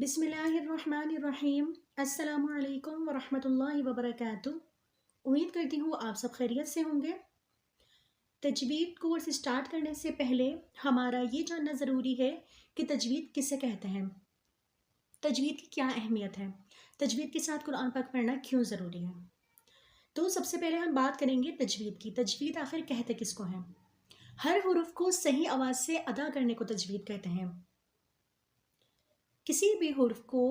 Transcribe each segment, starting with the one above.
بسم اللہ الرحمن الرحیم۔ السلام علیکم ورحمۃ اللہ وبرکاتہ۔ امید کرتی ہوں آپ سب خیریت سے ہوں گے۔ تجوید کورس اسٹارٹ کرنے سے پہلے ہمارا یہ جاننا ضروری ہے کہ تجوید کسے کہتے ہیں، تجوید کی کیا اہمیت ہے، تجوید کے ساتھ قرآن پاک پڑھنا کیوں ضروری ہے۔ تو سب سے پہلے ہم بات کریں گے تجوید کی۔ تجوید آخر کہتے کس کو ہیں؟ ہر حرف کو صحیح آواز سے ادا کرنے کو تجوید کہتے ہیں۔ کسی بھی حرف کو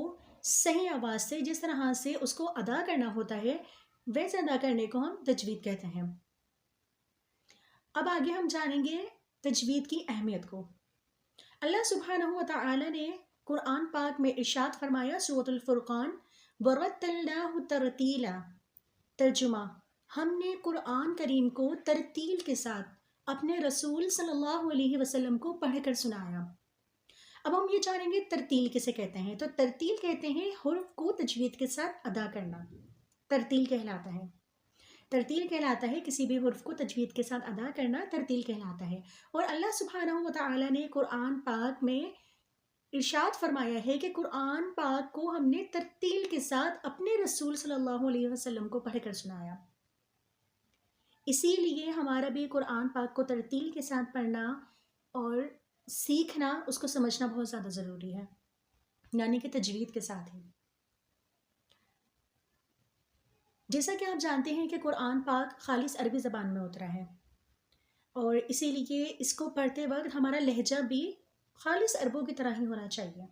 صحیح آواز سے جس طرح سے اس کو ادا کرنا ہوتا ہے ویسے ادا کرنے کو ہم تجوید کہتے ہیں۔ اب آگے ہم جانیں گے تجوید کی اہمیت کو۔ اللہ سبحانہ و تعالی نے قرآن پاک میں ارشاد فرمایا، سورۃ الفرقان، وَرَتَّلْنَاهُ تَرْتِيلًا، ترجمہ، ہم نے قرآن کریم کو ترتیل کے ساتھ اپنے رسول صلی اللہ علیہ وسلم کو پڑھ کر سنایا۔ اب ہم یہ جانیں گے ترتیل کسے کہتے ہیں۔ تو ترتیل کہتے ہیں حرف کو تجوید کے ساتھ ادا کرنا، ترتیل کہلاتا ہے۔ ترتیل کہلاتا ہے کسی بھی حرف کو تجوید کے ساتھ ادا کرنا، ترتیل کہلاتا ہے۔ اور اللہ سبحانہ و تعالی نے قرآن پاک میں ارشاد فرمایا ہے کہ قرآن پاک کو ہم نے ترتیل کے ساتھ اپنے رسول صلی اللہ علیہ وسلم کو پڑھ کر سنایا۔ اسی لیے ہمارا بھی قرآن پاک کو ترتیل کے ساتھ پڑھنا اور سیکھنا، اس کو سمجھنا بہت زیادہ ضروری ہے، یعنی کہ تجوید کے ساتھ ہی۔ جیسا کہ آپ جانتے ہیں کہ قرآن پاک خالص عربی زبان میں اترا ہے، اور اسی لیے اس کو پڑھتے وقت ہمارا لہجہ بھی خالص عربوں کی طرح ہی ہونا چاہیے۔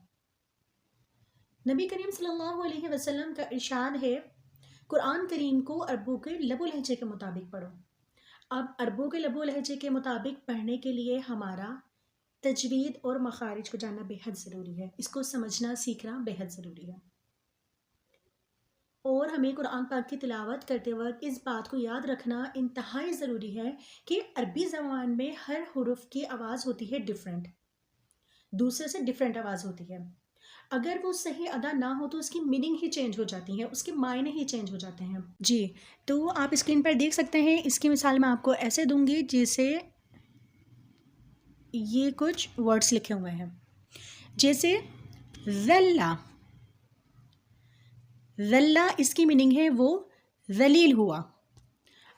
نبی کریم صلی اللہ علیہ وسلم کا ارشاد ہے، قرآن کریم کو عربوں کے لب و لہجے کے مطابق پڑھو۔ اب عربوں کے لب و لہجے کے مطابق پڑھنے کے لیے ہمارا تجوید اور مخارج کو جاننا بے حد ضروری ہے، اس کو سمجھنا سیکھنا بے حد ضروری ہے۔ اور ہمیں قرآن پاک کی تلاوت کرتے وقت اس بات کو یاد رکھنا انتہائی ضروری ہے کہ عربی زبان میں ہر حرف کی آواز ہوتی ہے ڈیفرنٹ، دوسرے سے ڈیفرنٹ آواز ہوتی ہے۔ اگر وہ صحیح ادا نہ ہو تو اس کی میننگ ہی چینج ہو جاتی ہے، اس کے معنی ہی چینج ہو جاتے ہیں۔ جی، تو آپ اسکرین پر دیکھ سکتے ہیں، اس کی مثال میں آپ کو ایسے دوں گی جیسے یہ کچھ ورڈز لکھے ہوئے ہیں، جیسے ذلہ، ذلہ اس کی میننگ ہے وہ ذلیل ہوا۔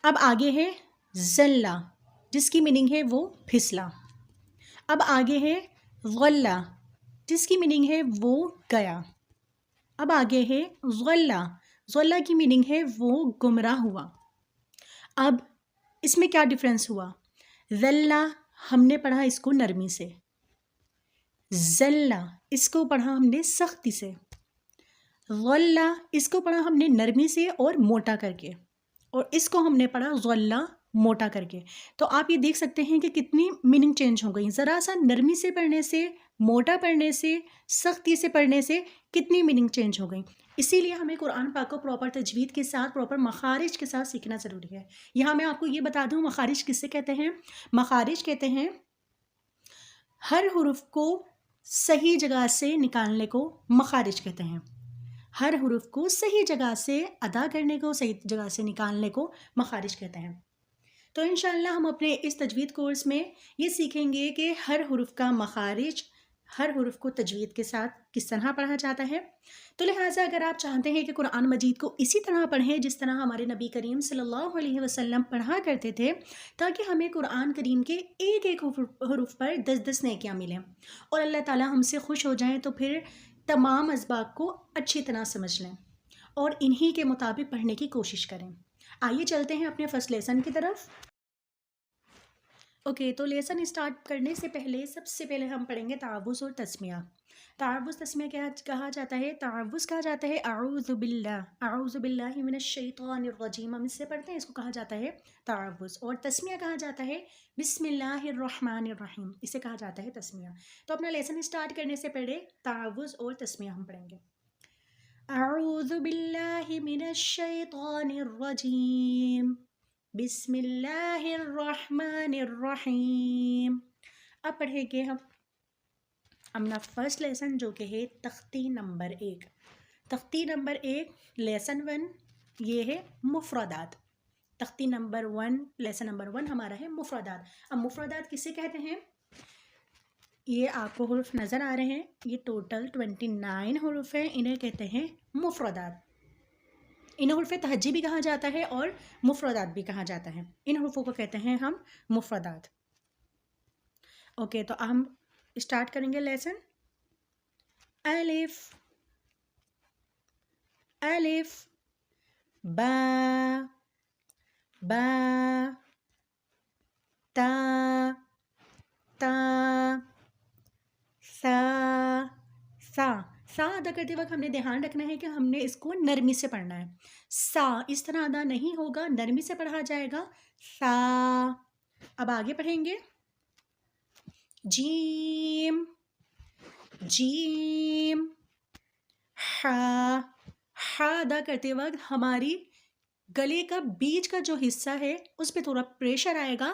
اب آگے ہے ذلہ، جس کی میننگ ہے وہ پھسلا۔ اب آگے ہے غلہ، جس کی میننگ ہے وہ گیا۔ اب آگے ہے غلہ، غلہ کی میننگ ہے وہ گمراہ ہوا۔ اب اس میں کیا ڈفرینس ہوا؟ ذلہ ہم نے پڑھا اس کو نرمی سے، ذلہ اس کو پڑھا ہم نے سختی سے، غلہ اس کو پڑھا ہم نے نرمی سے اور موٹا کر کے، اور اس کو ہم نے پڑھا غلہ موٹا کر کے۔ تو آپ یہ دیکھ سکتے ہیں کہ کتنی میننگ چینج ہو گئی، ذرا سا نرمی سے پڑھنے سے، موٹا پڑھنے سے، سختی سے پڑھنے سے کتنی میننگ چینج ہو گئی۔ اسی لیے ہمیں قرآن پاک کو پراپر تجوید کے ساتھ، پراپر مخارج کے ساتھ سیکھنا ضروری ہے۔ یہاں میں آپ کو یہ بتا دوں مخارج کسے کہتے ہیں۔ مخارج کہتے ہیں ہر حرف کو صحیح جگہ سے نکالنے کو مخارج کہتے ہیں، ہر حرف کو صحیح جگہ سے ادا کرنے کو، صحیح جگہ سے نکالنے کو مخارج کہتے ہیں۔ تو انشاءاللہ ہم اپنے اس تجوید کورس میں یہ سیکھیں گے کہ ہر حرف کا مخارج، ہر حرف کو تجوید کے ساتھ کس طرح پڑھا جاتا ہے۔ تو لہٰذا اگر آپ چاہتے ہیں کہ قرآن مجید کو اسی طرح پڑھیں جس طرح ہمارے نبی کریم صلی اللہ علیہ وسلم پڑھا کرتے تھے، تاکہ ہمیں قرآن کریم کے ایک ایک حرف پر 10 نیکیاں ملیں اور اللہ تعالیٰ ہم سے خوش ہو جائیں، تو پھر تمام اسباق کو اچھی طرح سمجھ لیں اور انہی کے مطابق پڑھنے کی کوشش کریں۔ آئیے چلتے ہیں اپنے فرسٹ لیسن کی طرف۔ اوکے، تو لیسن اسٹارٹ کرنے سے پہلے سب سے پہلے ہم پڑھیں گے تعوذ اور تسمیہ۔ تعوذ تسمیہ کیا کہا جاتا ہے؟ تعوذ کہا جاتا ہے اعوذ باللہ من الشیطان الرجیم، ہم اس سے پڑھتے ہیں، اس کو کہا جاتا ہے تعوذ۔ اور تسمیہ کہا جاتا ہے بسم اللہ الرحمن الرحیم، اسے کہا جاتا ہے تسمیہ۔ تو اپنا لیسن اسٹارٹ کرنے سے پہلے تعوذ اور تسمیہ ہم پڑھیں گے۔ اعوذ باللہ من الشیطان الرجیم، بسم اللہ الرحمن الرحیم۔ اب پڑھیں گے ہم اپنا فرسٹ لیسن، جو کہ ہے تختی نمبر 1۔ تختی نمبر 1 لیسن 1 یہ ہے مفردات۔ تختی نمبر 1 لیسن نمبر 1 ہمارا ہے مفردات۔ اب مفردات کسے کہتے ہیں؟ یہ آپ کو حروف نظر آ رہے ہیں، یہ ٹوٹل 29 حروف ہیں، انہیں کہتے ہیں مفردات۔ انہیں حروف تہجی بھی کہا جاتا ہے اور مفردات بھی کہا جاتا ہے، ان حروفوں کو کہتے ہیں ہم مفردات۔ اوکے، تو ہم اسٹارٹ کریں گے لیسن۔ الف، الف، با، با، تا، تا، سا، سا۔ سا ادا کرتے وقت ہم نے دھیان رکھنا ہے کہ ہم نے اس کو نرمی سے پڑھنا ہے۔ سا اس طرح ادا نہیں ہوگا، نرمی سے پڑھا جائے گا، سا۔ اب آگے پڑھیں گے، جیم، جیم، ہا۔ ہا ادا کرتے وقت ہماری گلے کا بیچ کا جو حصہ ہے اس پہ تھوڑا پریشر آئے گا،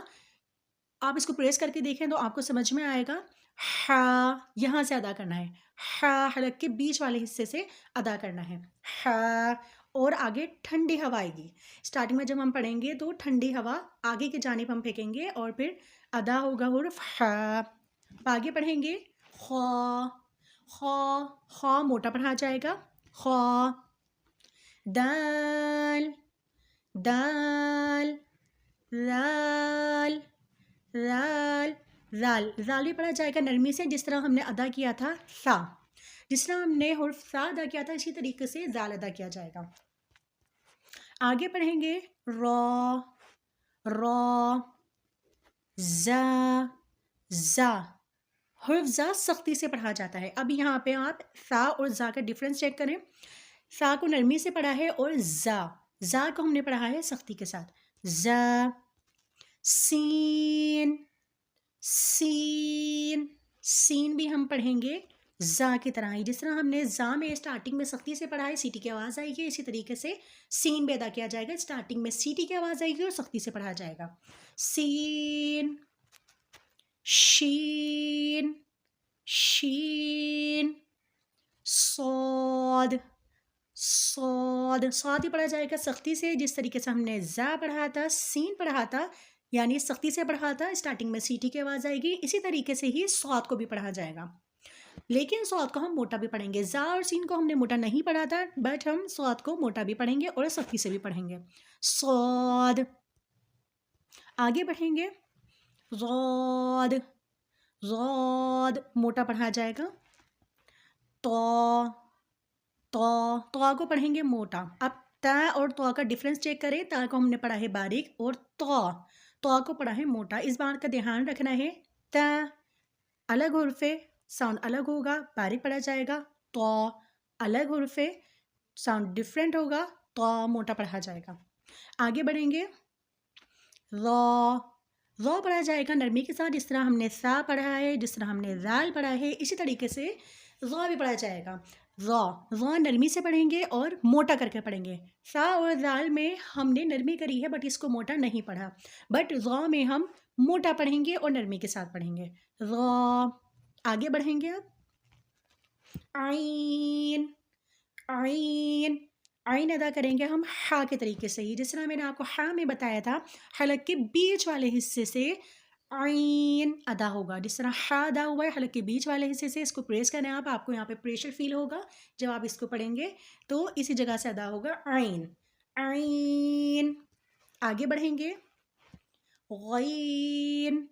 آپ اس کو پریس کر کے دیکھیں تو آپ کو سمجھ میں آئے گا۔ ہا یہاں سے ادا کرنا ہے، ہا حلق کے بیچ والے حصے سے ادا کرنا ہے، ہا۔ اور آگے ٹھنڈی ہوا آئے گی، اسٹارٹنگ میں جب ہم پڑھیں گے تو ٹھنڈی ہوا آگے کی جانب ہم پھینکیں گے اور پھر ادا ہوگا حرف ہا۔ اب آگے پڑھیں گے، خا، خا، خا موٹا پڑھا جائے گا، خا۔ دال، دال، لال، لال، زال۔ زال بھی پڑھا جائے گا نرمی سے، جس طرح ہم نے ادا کیا تھا سا، جس طرح ہم نے حرف سا ادا کیا تھا اسی طریقے سے زال ادا کیا جائے گا۔ آگے پڑھیں گے، را، را، زا، زا۔ حرف زا سختی سے پڑھا جاتا ہے۔ اب یہاں پہ آپ سا اور زا کا ڈفرینس چیک کریں، سا کو نرمی سے پڑھا ہے اور زا، زا کو ہم نے پڑھا ہے سختی کے ساتھ، زا۔ سین، سین، سین بھی ہم پڑھیں گے زا کی طرح ہی، جس طرح ہم نے زا میں اسٹارٹنگ میں سختی سے پڑھا ہے، سیٹی کی آواز آئے گی، اسی طریقے سے سین بھی ادا کیا جائے گا، اسٹارٹنگ میں سیٹی کی آواز آئے گی اور سختی سے پڑھا جائے گا۔ سین، شین، شین، صاد، صاد۔ صاد ہی پڑھا جائے گا سختی سے، جس طریقے سے ہم نے زا پڑھا تھا، سین پڑھا تھا، یعنی سختی سے پڑھا تھا، اسٹارٹنگ میں سیٹی کی آواز آئے گی، اسی طریقے سے ہی صاد کو بھی پڑھا جائے گا، لیکن صاد کو ہم موٹا بھی پڑھیں گے۔ زا اور سین کو ہم نے موٹا نہیں پڑھا تھا، بٹ ہم صاد کو موٹا بھی پڑھیں گے اور سختی سے بھی پڑھیں گے، صاد۔ آگے بڑھیں گے، ضاد، ضاد موٹا پڑھا جائے گا، طا، طا، طا کو پڑھیں گے موٹا۔ اب تا اور طا کا ڈفرینس چیک کریں، تا کو ہم نے پڑھا ہے باریک اور طا کو پڑھا ہے موٹا، اس بات کا دھیان رکھنا ہے۔ تا الگ حرف ہے، ساؤنڈ الگ ہوگا، باریک پڑھا جائے گا، طا الگ حرف ہے، ساؤنڈ ڈفرینٹ ہوگا، طا موٹا پڑھا جائے گا۔ آگے بڑھیں گے، را، را پڑھا جائے گا نرمی کے ساتھ، جس طرح ہم نے سا پڑھا ہے، جس طرح ہم نے زال پڑھا ہے، اسی طریقے سے را بھی پڑھا جائے گا۔ را، را نرمی سے پڑھیں گے اور موٹا کر کے پڑھیں گے۔ سا اور زال میں ہم نے نرمی کری ہے بٹ اس کو موٹا نہیں پڑھا، بٹ را میں ہم موٹا پڑھیں گے اور نرمی کے ساتھ پڑھیں گے، را۔ آگے بڑھیں گے، اب عین، عین، عین ادا کریں گے ہم ہا کے طریقے سے ہی، جس طرح میں نے آپ کو ہا میں بتایا تھا، حلق کے بیچ والے حصے سے عین ادا ہوگا، جس طرح ہا ادا ہوا ہے حلق کے بیچ والے حصے سے، اس کو پریس کریں آپ کو یہاں پہ پریشر فیل ہوگا جب آپ اس کو پڑھیں گے، تو اسی جگہ سے ادا ہوگا عین، عین۔ آگے بڑھیں گے، غین،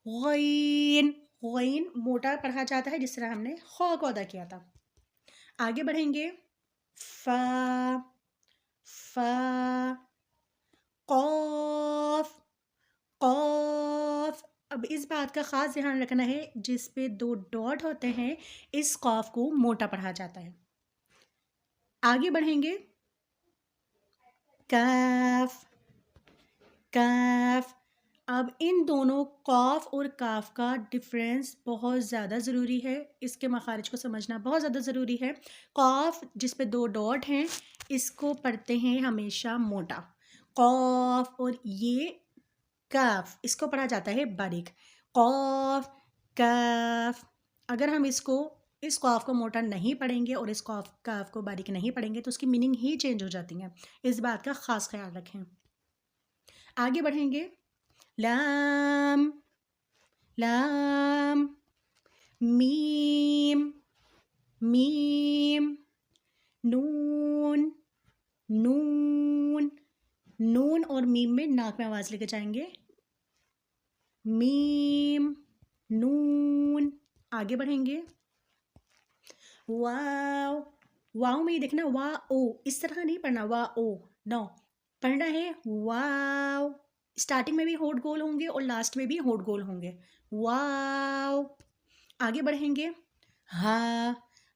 غین، غین موٹا پڑھا جاتا ہے، جس طرح ہم نے خا کو ادا کیا تھا۔ آگے بڑھیں گے، فا، فا، قاف، قاف۔ اب اس بات کا خاص دھیان رکھنا ہے، جس پہ 2 ڈاٹ ہوتے ہیں اس قاف کو موٹا پڑھا جاتا ہے۔ آگے بڑھیں گے، کاف، کاف۔ اب ان دونوں قاف اور کاف کا ڈفرینس بہت زیادہ ضروری ہے، اس کے مخارج کو سمجھنا بہت زیادہ ضروری ہے۔ قاف جس پہ 2 ڈاٹ ہیں اس کو پڑھتے ہیں ہمیشہ موٹا، قاف، اور یہ کاف اس کو پڑھا جاتا ہے باریک، قاف، کاف۔ اگر ہم اس قاف کو موٹا نہیں پڑھیں گے اور اس کاف کو باریک نہیں پڑھیں گے تو اس کی میننگ ہی چینج ہو جاتی ہیں، اس بات کا خاص خیال رکھیں۔ آگے بڑھیں گے، لام، لام، میم میم، نون نون، نون اور میم میں ناک میں آواز لے کے جائیں گے، میم نون. آگے بڑھیں گے، واو، واو میں یہ دیکھنا وا او، اس طرح نہیں پڑھنا وا او، نو، پڑھنا ہے واو. اسٹارٹنگ میں بھی ہونٹ گول ہوں گے اور لاسٹ میں بھی ہونٹ گول ہوں گے، واو. آگے بڑھیں گے، ہا،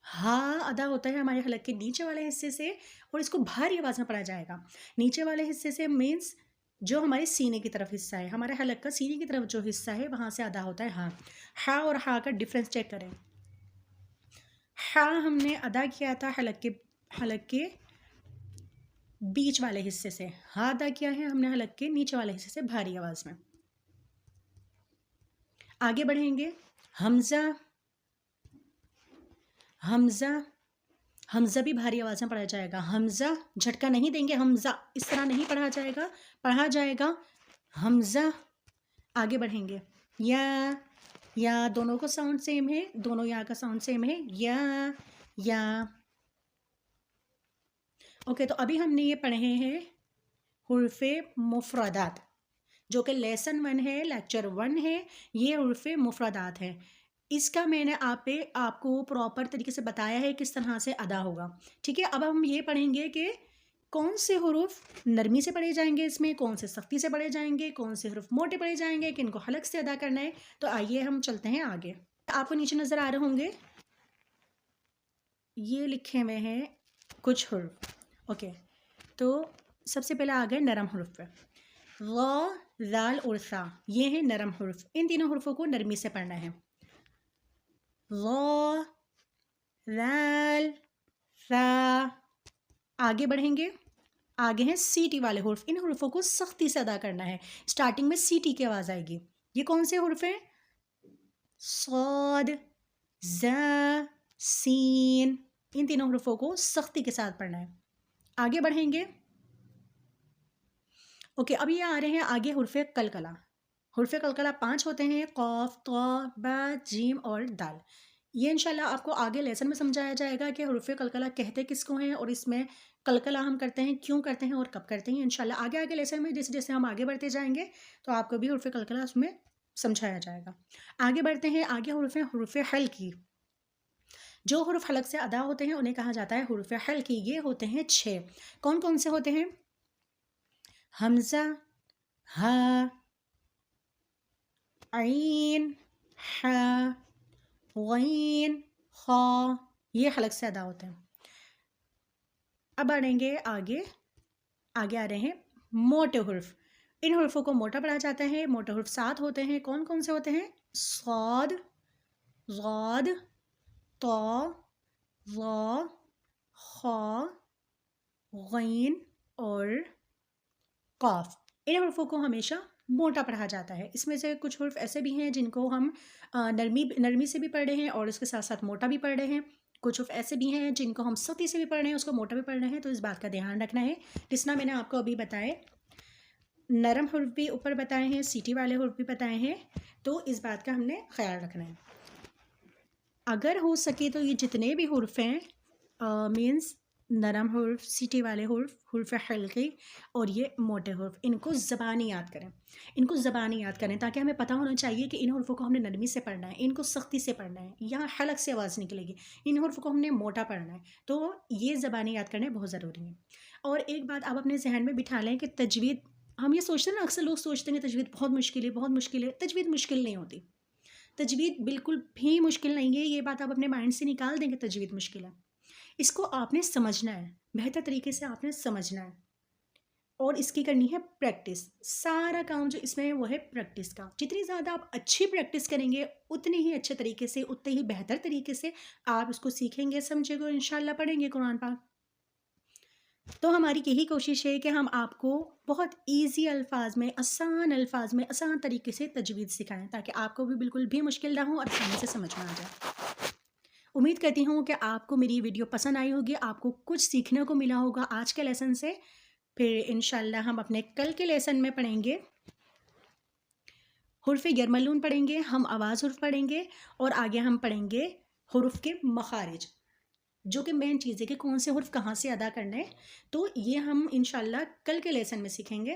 ہا ادا ہوتا ہے ہمارے حلق کے نیچے والے حصے سے اور اس کو بھاری آواز میں پڑھا جائے گا. نیچے والے حصے سے مینس جو ہمارے سینے کی طرف حصہ ہے، ہمارے حلق کا سینے کی طرف جو حصہ ہے وہاں سے ادا ہوتا ہے ہا. ہا اور ہا کا ڈفرینس چیک کریں. ہا ہم نے ادا کیا تھا حلق کے بیچ والے حصے سے، ہا ادا کیا ہے ہم نے حلق کے نیچے والے حصے سے بھاری آواز میں. آگے بڑھیں گے، حمزہ، حمزہ، حمزہ بھی بھاری آواز میں پڑھا جائے گا. حمزہ جھٹکا نہیں دیں گے، حمزہ اس طرح نہیں پڑھا جائے گا حمزہ. آگے بڑھیں گے، یا دونوں کا ساؤنڈ سیم ہے، دونوں یا کا ساؤنڈ سیم ہے، یا. اوکے، تو ابھی ہم نے یہ پڑھے ہیں حروف مفردات، جو کہ لیسن 1 ہے، لیکچر 1 ہے، یہ حروف مفردات ہے. اس کا میں نے آپ کو پراپر طریقے سے بتایا ہے کس طرح سے ادا ہوگا. ٹھیک ہے، اب ہم یہ پڑھیں گے کہ کون سے حروف نرمی سے پڑھے جائیں گے، اس میں کون سے سختی سے پڑھے جائیں گے، کون سے حروف موٹے پڑھے جائیں گے، کن کو حلق سے ادا کرنا ہے. تو آئیے ہم چلتے ہیں آگے. آپ کو نیچے نظر آ رہے ہوں گے، یہ لکھے ہوئے ہیں کچھ حروف. اوکے، تو سب سے پہلے آ گئے نرم حروف پہ. غ، ذال اور ثا، یہ ہیں نرم حروف. ان تینوں حروفوں کو نرمی سے پڑھنا ہے. غ، ذال، ثا. آگے بڑھیں گے، آگے ہیں سی ٹی والے حروف. ان حروفوں کو سختی سے ادا کرنا ہے. اسٹارٹنگ میں سی ٹی کی آواز آئے گی. یہ کون سے حروف ہیں؟ صاد، ز، سین. ان تینوں حروفوں کو سختی کے ساتھ پڑھنا ہے. آگے بڑھیں گے. اوکے، اب یہ آ رہے ہیں آگے حروف قلقلہ. حروف قلقلہ 5 ہوتے ہیں، قاف، طا، با، جیم اور دال. یہ انشاءاللہ آپ کو آگے لیسن میں سمجھایا جائے گا کہ حروف قلقلہ کہتے کس کو ہیں اور اس میں قلقلہ ہم کرتے ہیں کیوں کرتے ہیں اور کب کرتے ہیں. انشاءاللہ آگے لیسن میں جیسے جیسے ہم آگے بڑھتے جائیں گے تو آپ کو بھی حروف قلقلہ اس میں سمجھایا جائے گا. آگے بڑھتے ہیں، آگے حروف حلقی. جو حروف حلق سے ادا ہوتے ہیں انہیں کہا جاتا ہے حروف حلقی. یہ ہوتے ہیں 6. کون کون سے ہوتے ہیں؟ حمزہ، ہا، عین، حا، غین، خا. یہ حلق سے ادا ہوتے ہیں. اب بڑھیں گے آگے آ رہے ہیں موٹے حروف. ان حروفوں کو موٹا پڑھا جاتا ہے. موٹے حروف 7 ہوتے ہیں. کون کون سے ہوتے ہیں؟ صاد، ضاد، طا، ظا، خا، غین اور قاف. ان حروفوں کو ہمیشہ موٹا پڑھا جاتا ہے. اس میں سے کچھ حروف ایسے بھی ہیں جن کو ہم نرمی سے بھی پڑھ رہے ہیں اور اس کے ساتھ ساتھ موٹا بھی پڑھ رہے ہیں. کچھ حروف ایسے بھی ہیں جن کو ہم سختی سے بھی پڑھ رہے ہیں، اس کو موٹا بھی پڑھ رہے ہیں. تو اس بات کا دھیان رکھنا ہے. جس طرح میں نے آپ کو ابھی بتائے، نرم حروف بھی اوپر بتائے ہیں، سیٹی والے حروف بھی بتائے ہیں. تو اس بات کا ہم نے خیال رکھنا ہے. اگر ہو سکے تو یہ جتنے بھی حروف ہیں مینس نرم حروف، سیٹی والے حروف، حروف حلقی اور یہ موٹے حروف، ان کو زبانی یاد کریں تاکہ ہمیں پتہ ہونا چاہیے کہ ان حروفوں کو ہم نے نرمی سے پڑھنا ہے، ان کو سختی سے پڑھنا ہے، یہاں حلق سے آواز نکلے گی. ان حروفوں کو ہم نے موٹا پڑھنا ہے. تو یہ زبانی یاد کرنے بہت ضروری ہے. اور ایک بات آپ اپنے ذہن میں بٹھا لیں کہ تجوید، ہم یہ سوچتے ہیں نا، اکثر لوگ سوچتے ہیں کہ تجوید بہت مشکل ہے. تجوید مشکل نہیں ہوتی. تجوید بالکل بھی مشکل نہیں ہے. یہ بات آپ اپنے مائنڈ سے نکال دیں کہ تجوید مشکل ہے. اس کو آپ نے سمجھنا ہے، بہتر طریقے سے آپ نے سمجھنا ہے اور اس کی کرنی ہے پریکٹس. سارا کام جو اس میں ہے وہ ہے پریکٹس کا. جتنی زیادہ آپ اچھی پریکٹس کریں گے اتنی ہی اچھے طریقے سے، اتنے ہی بہتر طریقے سے آپ اس کو سیکھیں گے، سمجھیں گے اور انشاءاللہ پڑھیں گے قرآن پاک. تو ہماری یہی کوشش ہے کہ ہم آپ کو بہت ایزی الفاظ میں، آسان طریقے سے تجوید سکھائیں تاکہ آپ کو بھی بالکل بھی مشکل نہ ہو اور آسانی سے سمجھ میں آ جائے. امید کرتی ہوں کہ آپ کو میری ویڈیو پسند آئی ہوگی، آپ کو کچھ سیکھنے کو ملا ہوگا آج کے لیسن سے. پھر انشاءاللہ ہم اپنے کل کے لیسن میں پڑھیں گے حرف یرملون پڑھیں گے، ہم آواز حرف پڑھیں گے، اور آگے ہم پڑھیں گے حروف کے مخارج، جو کہ مین چیز ہے کہ کون سے حرف کہاں سے ادا کرنے. تو یہ ہم انشاءاللہ کل کے لیسن میں سیکھیں گے.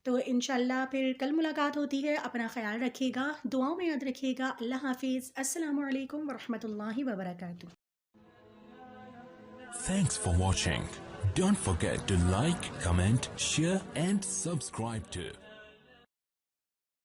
تو انشاءاللہ پھر کل ملاقات ہوتی ہے. اپنا خیال رکھیے گا، دعاؤں میں یاد رکھیے گا. اللہ حافظ. السلام علیکم ورحمۃ اللہ وبرکاتہ. Thanks for watching. Don't forget to like, comment, share and subscribe to